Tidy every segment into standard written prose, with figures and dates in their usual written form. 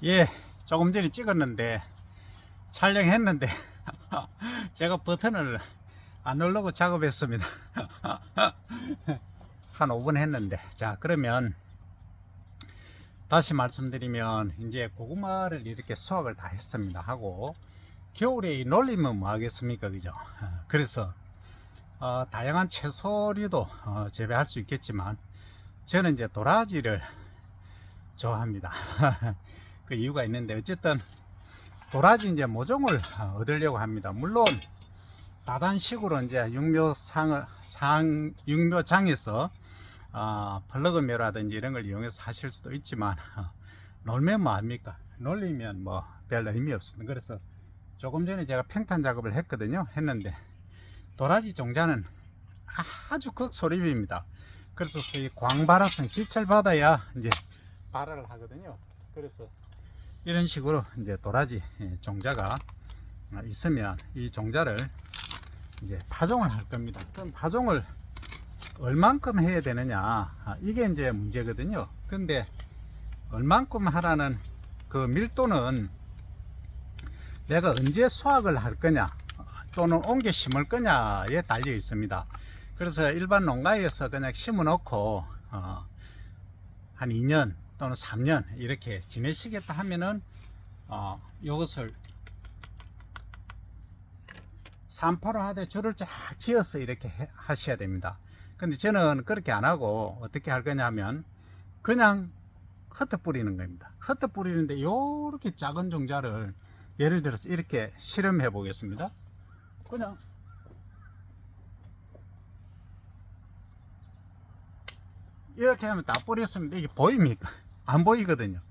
예, 조금 전에 찍었는데 촬영했는데 제가 버튼을 안 누르고 작업했습니다. 한 5분 했는데, 자, 그러면 다시 말씀드리면 이제 고구마를 이렇게 수확을 다 했습니다 하고, 겨울에 이 놀리면 뭐 하겠습니까, 그죠? 그래서 다양한 채소류도 재배할 수 있겠지만 저는 이제 도라지를 좋아합니다. 그 이유가 있는데, 어쨌든 도라지 이제 모종을 얻으려고 합니다. 물론 다단식으로 이제 육묘장에서 플러그묘라든지 이런 걸 이용해서 하실 수도 있지만, 놀면 뭐 합니까? 놀리면 뭐 별 의미 없습니다. 그래서 조금 전에 제가 평탄 작업을 했는데 도라지 종자는 아주 극소립입니다. 그래서 소위 광발화성 지철 받아야 이제 발화를 하거든요. 그래서 이런 식으로 이제 도라지 종자가 있으면 이 종자를 이제 파종을 할 겁니다. 그럼 파종을 얼만큼 해야 되느냐, 이게 이제 문제거든요. 근데 얼만큼 하라는 그 밀도는 내가 언제 수확을 할 거냐 또는 옮겨 심을 거냐에 달려 있습니다. 그래서 일반 농가에서 그냥 심어 놓고 한 2년 또는 3년 이렇게 지내시겠다 하면은 이것을 3파로 하되 줄을 쫙 지어서 이렇게 하셔야 됩니다. 근데 저는 그렇게 안 하고 어떻게 할 거냐면 그냥 흩어 뿌리는 겁니다. 흩어 뿌리는데 요렇게 작은 종자를 예를 들어서 이렇게 실험해 보겠습니다. 그냥 이렇게 하면 다 뿌렸습니다. 이게 보입니까? 안 보이거든요.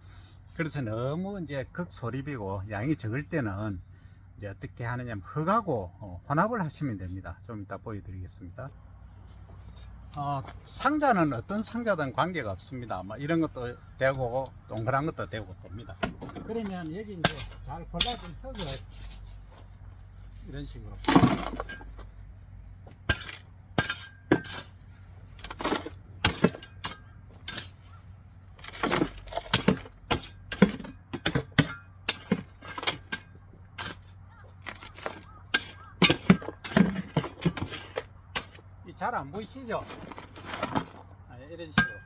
그래서 너무 이제 극소립이고 양이 적을 때는 이제 어떻게 하느냐, 흙하고 혼합을 하시면 됩니다. 좀 이따 보여드리겠습니다. 상자는 어떤 상자든 관계가 없습니다. 뭐 이런 것도 되고 동그란 것도 되고 됩니다. 그러면 여기 이제 잘 골라진 흙을 이런 식으로 잘 안 보이시죠? 이런 식으로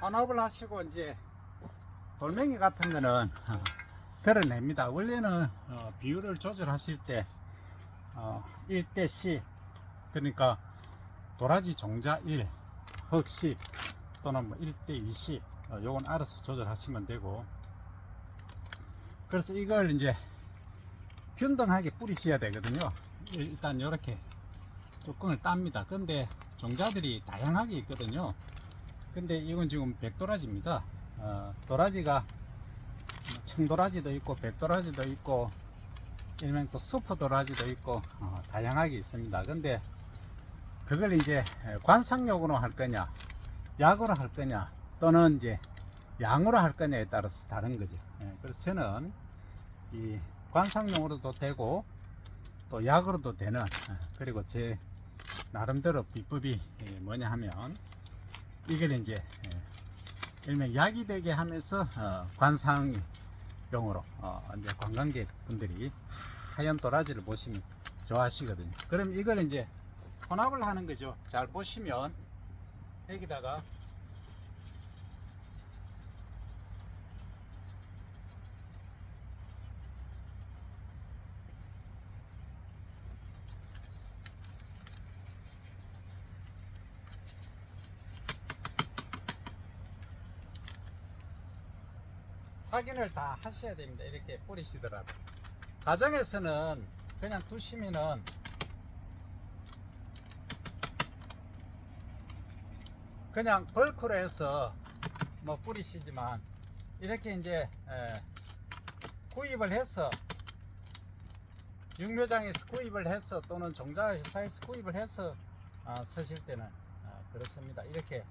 혼합을 하시고 이제 돌멩이 같은 거는 드러냅니다. 원래는 비율을 조절하실 때 1대 10, 그러니까 도라지 종자 1, 흙 10 또는 뭐 1대 20, 요건 알아서 조절하시면 되고, 그래서 이걸 이제 균등하게 뿌리셔야 되거든요. 일단 이렇게 뚜껑을 땁니다. 근데 종자들이 다양하게 있거든요. 근데 이건 지금 백도라지입니다. 도라지가 청도라지도 있고 백도라지도 있고 일명 또 슈퍼도라지도 있고 다양하게 있습니다. 근데 그걸 이제 관상용으로 할 거냐, 약으로 할 거냐, 또는 이제 양으로 할 거냐에 따라서 다른 거죠. 그래서 저는 이 관상용으로도 되고 또 약으로도 되는, 그리고 제 나름대로 비법이 뭐냐 하면 이걸 이제 일명 약이 되게 하면서 관상용으로 이제 관광객 분들이 하얀 도라지를 보시면 좋아하시거든요. 그럼 이걸 이제 혼합을 하는 거죠. 잘 보시면 여기다가 확인을 다 하셔야 됩니다. 이렇게 뿌리시더라도. 가정에서는 그냥 두시면은 그냥 벌크로 해서 뭐 뿌리시지만, 이렇게 이제 구입을 해서 육묘장에서 구입을 해서 또는 종자회사에서 구입을 해서 쓰실 때는 그렇습니다. 이렇게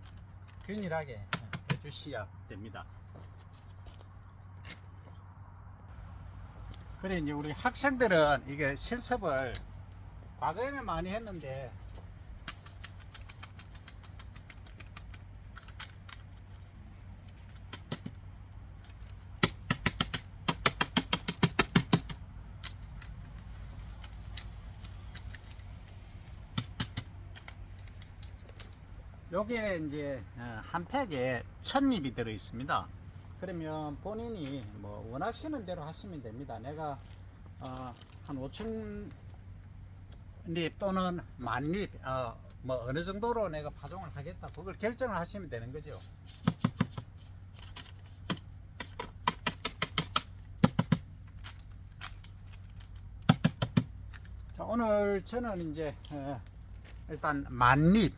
균일하게 해주셔야 됩니다. 그래, 이제 우리 학생들은 이게 실습을 과거에는 많이 했는데 요게 이제 한 팩에 1000립이 들어 있습니다. 그러면 본인이 뭐 원하시는 대로 하시면 됩니다. 내가 한 5000립 또는 10,000립 뭐 어느 정도로 내가 파종을 하겠다, 그걸 결정을 하시면 되는 거죠. 자, 오늘 저는 이제 일단 10,000립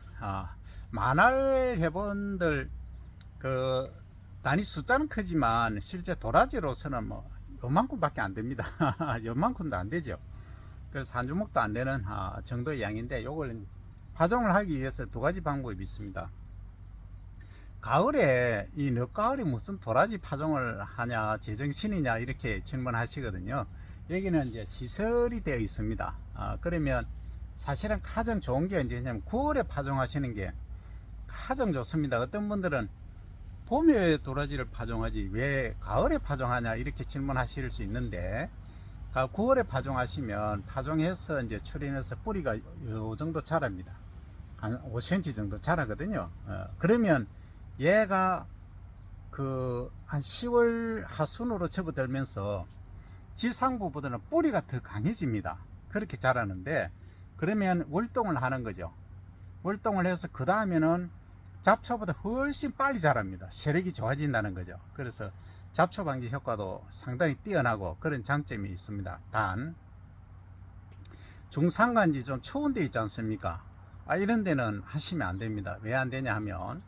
만알 해본들 그 단위 숫자는 크지만 실제 도라지로서는 뭐 요만큼밖에 안 됩니다. 요만큼도 안 되죠. 그래서 한 주먹도 안 되는 정도의 양인데, 요걸 파종을 하기 위해서 두 가지 방법이 있습니다. 가을에 이 늦가을이 무슨 도라지 파종을 하냐, 제정신이냐 이렇게 질문하시거든요. 여기는 이제 시설이 되어 있습니다. 그러면 사실은 가장 좋은 게 이제 9월에 파종하시는 게 가장 좋습니다. 어떤 분들은 봄에 도라지를 파종하지 왜 가을에 파종하냐 이렇게 질문하실 수 있는데, 9월에 파종하시면 파종해서 이제 출현해서 뿌리가 요 정도 자랍니다. 한 5cm 정도 자라거든요. 그러면 얘가 한 10월 하순으로 접어들면서 지상부보다는 뿌리가 더 강해집니다. 그렇게 자라는데, 그러면 월동을 하는 거죠. 월동을 해서 그 다음에는 잡초보다 훨씬 빨리 자랍니다. 세력이 좋아진다는 거죠. 그래서 잡초 방지 효과도 상당히 뛰어나고 그런 장점이 있습니다. 단 중산간지 좀 추운 데 있지 않습니까? 이런 데는 하시면 안 됩니다. 왜 안 되냐 하면,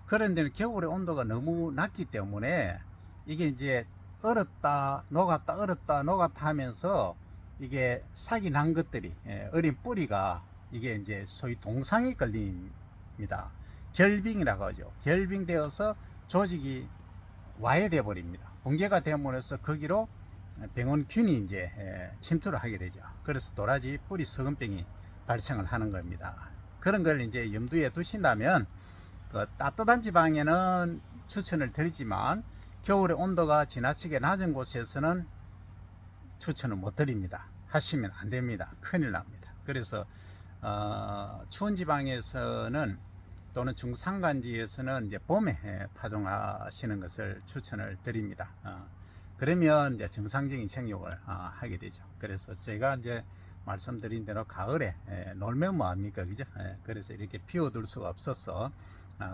그런 데는 겨울에 온도가 너무 낮기 때문에 이게 이제 얼었다 녹았다 얼었다 녹았다 하면서 이게 싹이 난 것들이, 어린 뿌리가 이게 이제 소위 동상이 걸립니다. 결빙이라고 하죠. 결빙되어서 조직이 와해돼 버립니다. 붕괴가 되면서 거기로 병원균이 이제 침투를 하게 되죠. 그래서 도라지 뿌리 썩은병이 발생을 하는 겁니다. 그런 걸 이제 염두에 두신다면 그 따뜻한 지방에는 추천을 드리지만 겨울에 온도가 지나치게 낮은 곳에서는 추천을 못 드립니다. 하시면 안 됩니다. 큰일 납니다. 그래서 추운 지방에서는 또는 중산간지에서는 이제 봄에 파종하시는 것을 추천을 드립니다. 그러면 이제 정상적인 생육을 하게 되죠. 그래서 제가 이제 말씀드린 대로 가을에 놀면 뭐합니까, 그죠? 그래서 이렇게 피워둘 수가 없어서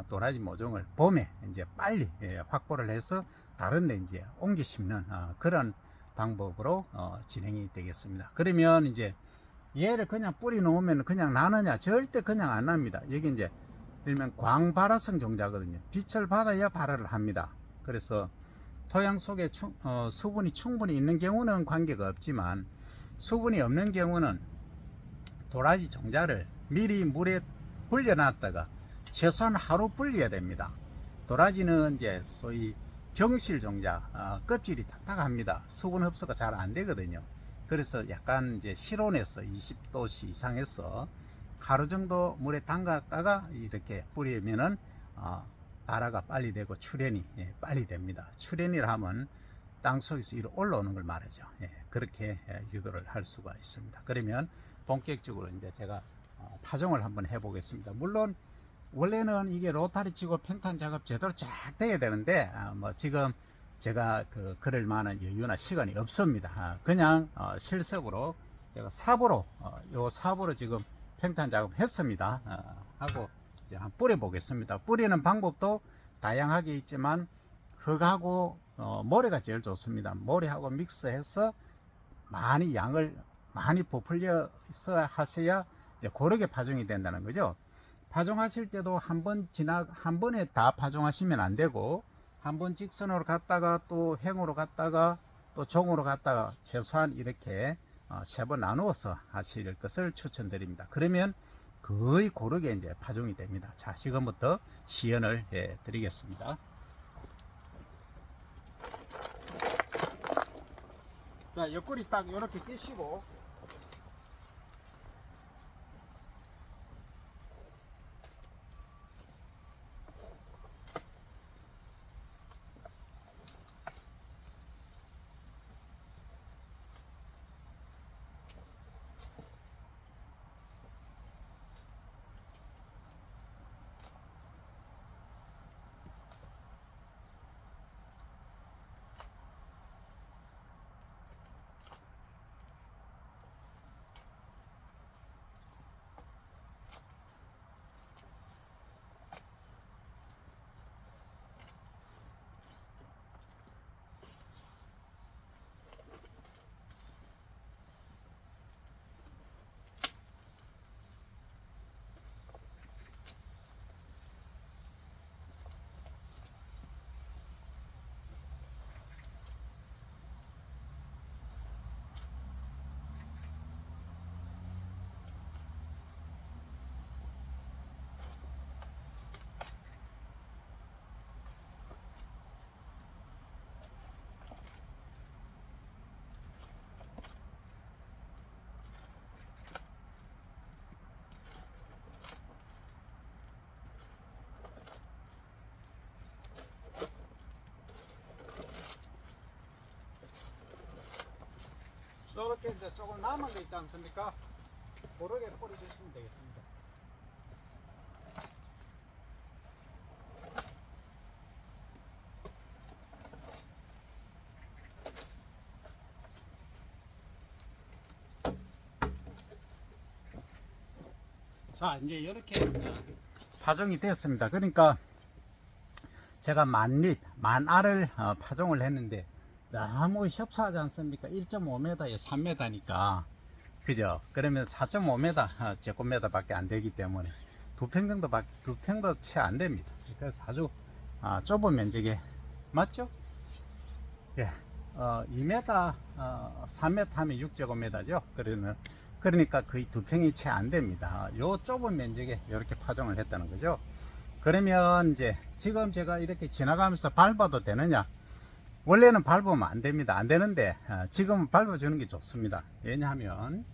도라지 모종을 봄에 이제 빨리 확보를 해서 다른데 이제 옮겨 심는 그런 방법으로 진행이 되겠습니다. 그러면 이제 얘를 그냥 뿌리 놓으면 그냥 나느냐? 절대 그냥 안 납니다. 여기 이제 일명 광발화성 종자거든요. 빛을 받아야 발화를 합니다. 그래서 토양 속에 수분이 충분히 있는 경우는 관계가 없지만, 수분이 없는 경우는 도라지 종자를 미리 물에 불려놨다가 최소한 하루 불려야 됩니다. 도라지는 이제 소위 경실 종자, 껍질이 딱딱합니다. 수분 흡수가 잘 안 되거든요. 그래서 약간 이제 실온에서 20도씨 이상에서 하루 정도 물에 담갔다가 이렇게 뿌리면은 발화가 빨리 되고 출현이 빨리 됩니다. 출현이라 하면 땅 속에서 위로 올라오는 걸 말하죠. 그렇게 유도를 할 수가 있습니다. 그러면 본격적으로 이제 제가 파종을 한번 해보겠습니다. 물론 원래는 이게 로타리 치고 팽탄 작업 제대로 쫙 돼야 되는데 뭐 지금 제가 그럴 만한 여유나 시간이 없습니다. 그냥 실습으로 제가 삽으로 요 삽으로 지금 팽탄 작업 했습니다. 하고 이제 한번 뿌려 보겠습니다. 뿌리는 방법도 다양하게 있지만 흙하고 모래가 제일 좋습니다. 모래하고 믹스해서 많이 양을 많이 부풀려서 하셔야 이제 고르게 파종이 된다는 거죠. 파종하실 때도 한 번에 다 파종하시면 안 되고, 한 번 직선으로 갔다가 또 행으로 갔다가 또 종으로 갔다가 최소한 이렇게 3번 나누어서 하실 것을 추천드립니다. 그러면 거의 고르게 이제 파종이 됩니다. 자, 지금부터 시연을 해 드리겠습니다. 자, 옆구리 딱 이렇게 끼시고, 남은 거 있지 않습니까? 고르게 뿌려주시면 되겠습니다. 자, 이제 이렇게 파종이 되었습니다. 그러니까 제가 만립, 만알을 파종을 했는데 너무 협소하지 않습니까? 1.5m에 3m니까 그죠? 그러면 4.5m 제곱미터 밖에 안 되기 때문에 두 평도 채 안 됩니다. 그래서 아주 좁은 면적에 맞죠? 예. 2m, 3m 하면 6제곱미터죠. 그러니까 거의 두 평이 채 안 됩니다. 요 좁은 면적에 이렇게 파종을 했다는 거죠. 그러면 이제 지금 제가 이렇게 지나가면서 밟아도 되느냐? 원래는 밟으면 안 됩니다. 안 되는데 지금은 밟아주는 게 좋습니다. 왜냐하면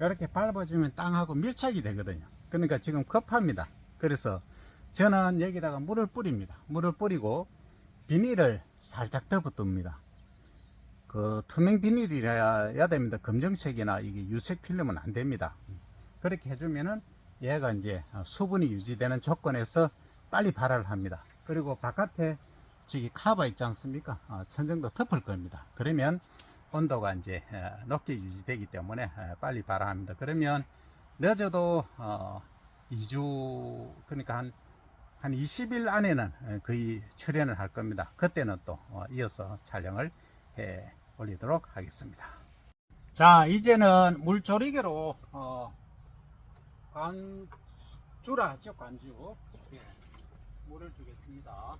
이렇게 밟아주면 땅하고 밀착이 되거든요. 그러니까 지금 급합니다. 그래서 저는 여기다가 물을 뿌립니다. 물을 뿌리고 비닐을 살짝 덮어둡니다. 그 투명 비닐이라야 됩니다. 검정색이나 이게 유색 필름은 안 됩니다. 그렇게 해주면은 얘가 이제 수분이 유지되는 조건에서 빨리 발화를 합니다. 그리고 바깥에 저기 카바 있지 않습니까? 천정도 덮을 겁니다. 그러면 온도가 이제 높게 유지되기 때문에 빨리 발화합니다. 그러면 늦어도 2주, 그러니까 한 20일 안에는 거의 출현을 할 겁니다. 그때는 또 이어서 촬영을 해 올리도록 하겠습니다. 자, 이제는 물조리개로 관주라 하죠. 관주. 예, 물을 주겠습니다.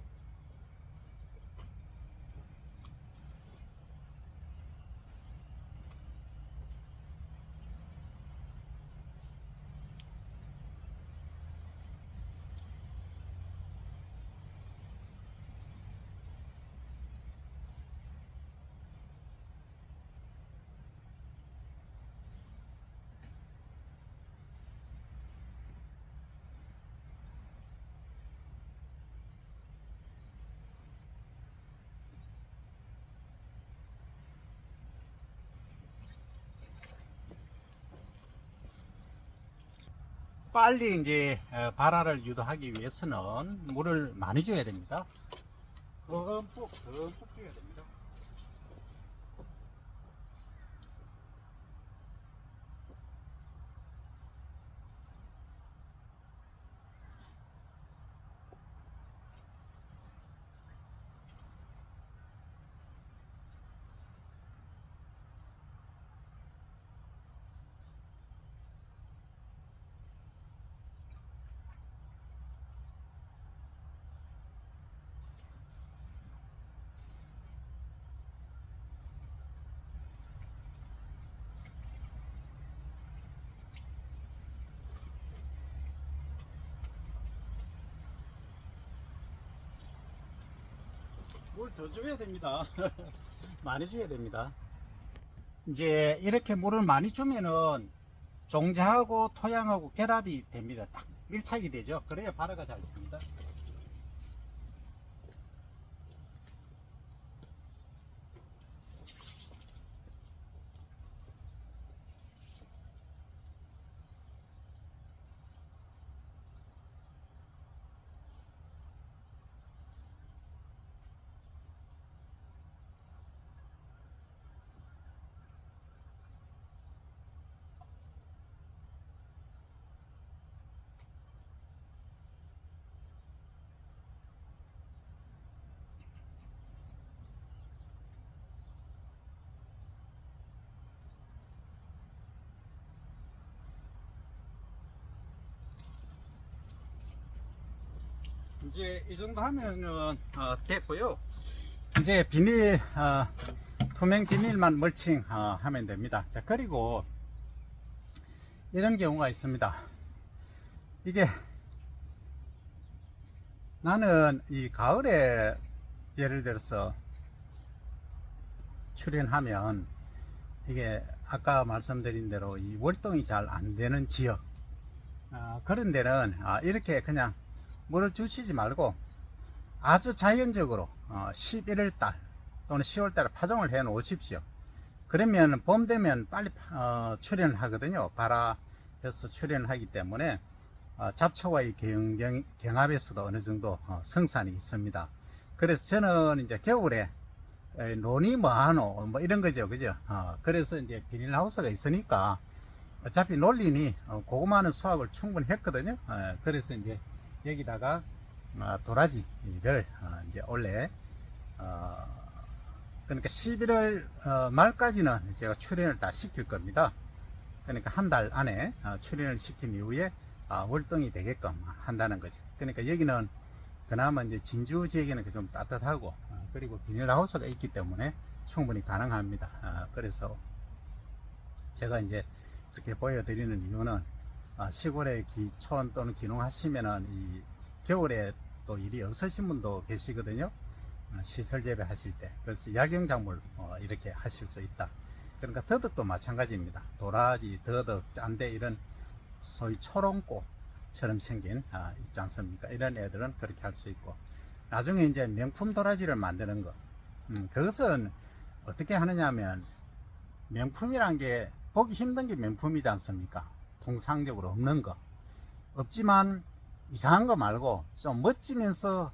빨리 이제 발화를 유도하기 위해서는 물을 많이 줘야 됩니다. 듬뿍 줘야 됩니다. 물 더 줘야 됩니다. 많이 줘야 됩니다. 이제 이렇게 물을 많이 주면은 종자하고 토양하고 결합이 됩니다. 딱 밀착이 되죠. 그래야 발화가 잘 됩니다. 이제 이 정도 하면은 됐고요. 이제 비닐 투명 비닐만 멀칭 하면 됩니다. 자, 그리고 이런 경우가 있습니다. 이게 나는 이 가을에 예를 들어서 출현하면 이게 아까 말씀드린 대로 이 월동이 잘 안 되는 지역 그런 데는 이렇게 그냥 물을 주시지 말고 아주 자연적으로 11월 달 또는 10월 달에 파종을 해 놓으십시오. 그러면 봄 되면 빨리 출현을 하거든요. 발화해서 출현을 하기 때문에 잡초와의 경합에서도 어느 정도 성산이 있습니다. 그래서 저는 이제 겨울에 논이 뭐하노 뭐 이런 거죠, 그죠? 그래서 이제 비닐하우스가 있으니까 어차피 논리니 고구마는 수확을 충분히 했거든요. 그래서 이제 여기다가 도라지를 이제 원래 그러니까 11월 말까지는 제가 출현을 다 시킬 겁니다. 그러니까 한 달 안에 출현을 시킨 이후에 월동이 되게끔 한다는 거죠. 그러니까 여기는 그나마 이제 진주 지역에는 좀 따뜻하고 그리고 비닐하우스가 있기 때문에 충분히 가능합니다. 그래서 제가 이제 이렇게 보여드리는 이유는 시골에 기촌 또는 귀농하시면은 이 겨울에 또 일이 없으신 분도 계시거든요. 시설 재배하실 때. 그래서 약용작물 이렇게 하실 수 있다. 그러니까 더덕도 마찬가지입니다. 도라지, 더덕, 짠대 이런 소위 초롱꽃처럼 생긴 있지 않습니까? 이런 애들은 그렇게 할 수 있고, 나중에 이제 명품 도라지를 만드는 거, 그것은 어떻게 하느냐 하면, 명품이란 게 보기 힘든 게 명품이지 않습니까? 통상적으로 없는 거 없지만 이상한 거 말고 좀 멋지면서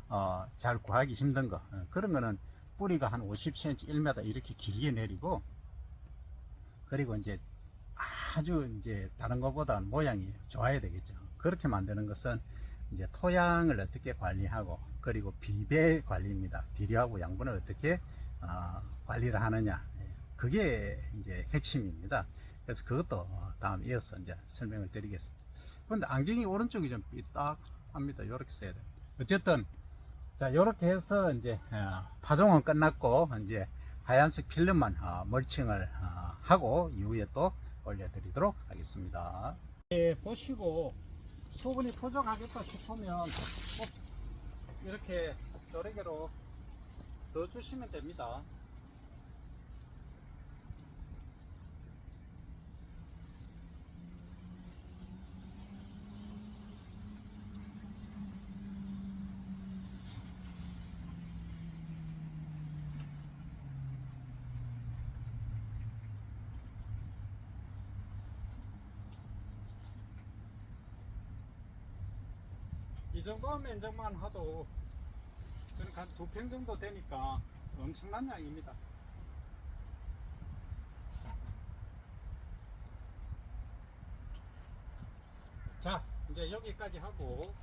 잘 구하기 힘든 거, 그런 거는 뿌리가 한 50cm 1m 이렇게 길게 내리고, 그리고 이제 아주 이제 다른 것보다는 모양이 좋아야 되겠죠. 그렇게 만드는 것은 이제 토양을 어떻게 관리하고, 그리고 비배 관리입니다. 비료하고 양분을 어떻게 관리를 하느냐, 그게 이제 핵심입니다. 그래서 그것도 다음 이어서 이제 설명을 드리겠습니다. 그런데 안경이 오른쪽이 좀 삐딱합니다. 이렇게 써야 돼요. 어쨌든 자, 이렇게 해서 이제 파종은 끝났고, 이제 하얀색 필름만 멀칭을 하고 이후에 또 올려드리도록 하겠습니다. 보시고 수분이 부족하겠다 싶으면 꼭 이렇게 조리개로 넣어주시면 됩니다. 이 정도 면적만 하도 그러니까 한 2평 정도 되니까 엄청난 양입니다. 자, 이제 여기까지 하고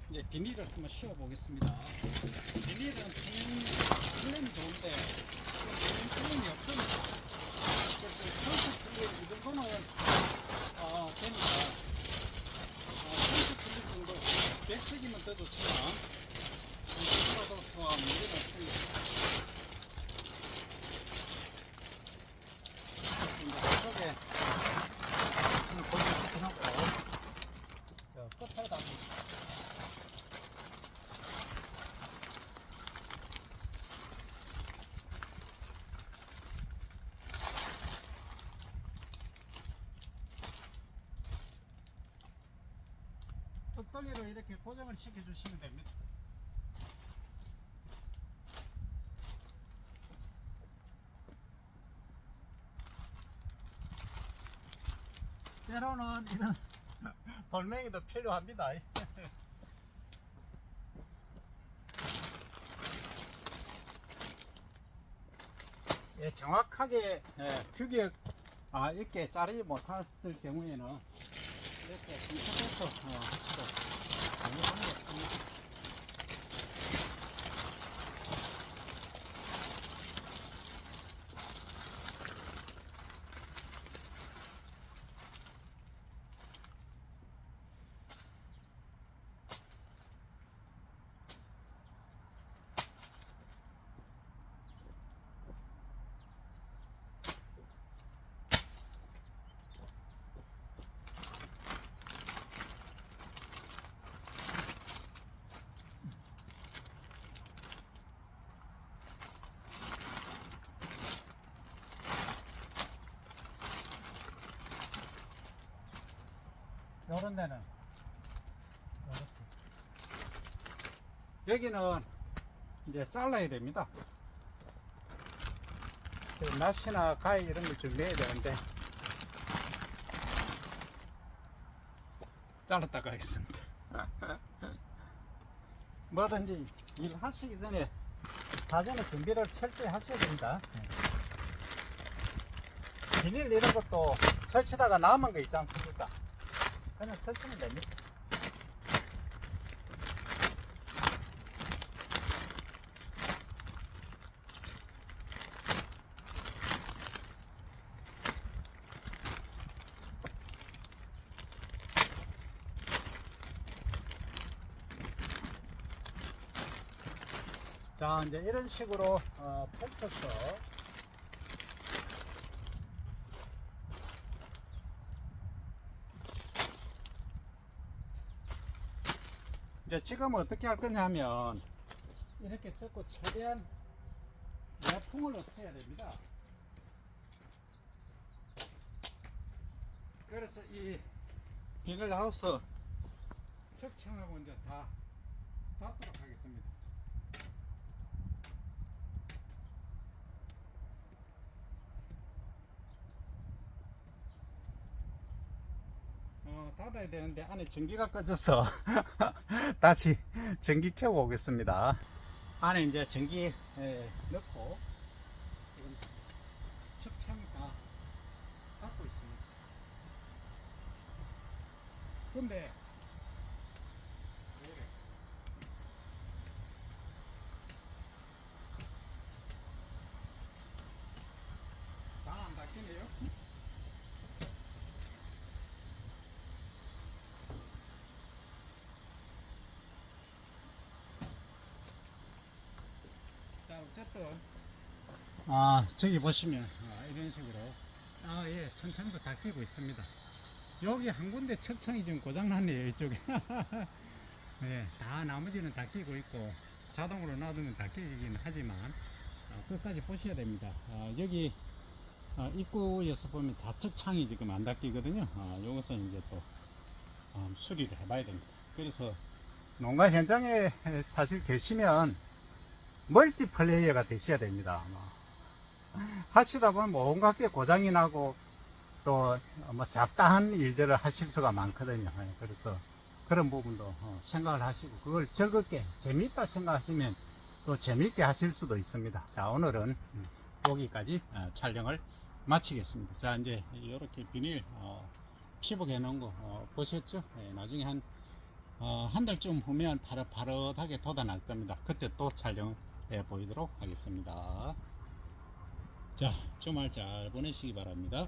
이제 비닐을 한번 씌워 보겠습니다. 비닐은 필름이 좋은데 필름이 없습니다. 그래서 필름 이 정도는 되니까 30필름 정도 100색이면 더 좋지만 이거라도 문제는 없습니다. 이제 이쪽에 한번 고정시켜놓고 끝에다 뚝딱이로 이렇게 고정을 시켜주시면 됩니다. 때로는 이런 돌멩이도 필요합니다. 예, 정확하게 규격 있게 자르지 못했을 경우에는 이렇게 분석해서 하시도 전혀 관계 없습니다. 요런 데는 이렇게. 여기는 이제 잘라야 됩니다. 낫이나 가위 이런 걸 준비해야 되는데 잘랐다가 하겠습니다. 뭐든지 일 하시기 전에 사전에 준비를 철저히 하셔야 됩니다. 비닐 이런 것도 설치다가 남은 거 있지 않습니까? 그냥 설치면 됩니다. 자, 이제 이런 식으로 펼쳐서 이제 지금 어떻게 할 거냐 하면 이렇게 뜯고 최대한 내풍을 없애야 됩니다. 그래서 이 비닐하우스 측창하고 이제 다 닫도록 하겠습니다. 닫아야 되는데 안에 전기가 꺼져서 다시 전기 켜고 오겠습니다. 안에 이제 전기 넣고 지금 측창이 다 닫고 있습니다. 근데 왜 이래? 다 안 닫히네요. 자, 어쨌든 저기 보시면 이런 식으로 예, 천창도 닫히고 있습니다. 여기 한 군데 천창이 지금 고장났네요. 이쪽에 예, 다 나머지는 닫히고 있고 자동으로 놔두면 닫히긴 하지만 끝까지 보셔야 됩니다. 여기 입구에서 보면 좌측 창이 지금 안 닫히거든요. 이것은 이제 또 수리를 해봐야 됩니다. 그래서 농가 현장에 사실 계시면 멀티플레이어가 되셔야 됩니다. 하시다 보면 뭐 온갖 게 고장이 나고 또 뭐 잡다한 일들을 하실 수가 많거든요. 그래서 그런 부분도 생각을 하시고 그걸 즐겁게 재밌다 생각하시면 또 재밌게 하실 수도 있습니다. 자, 오늘은 여기까지 촬영을 마치겠습니다. 자, 이제 이렇게 비닐 피복해 놓은 거 보셨죠? 나중에 한 달쯤 후면 바릇바릇하게 돋아날 겁니다. 그때 또 촬영해 보이도록 하겠습니다. 자, 주말 잘 보내시기 바랍니다.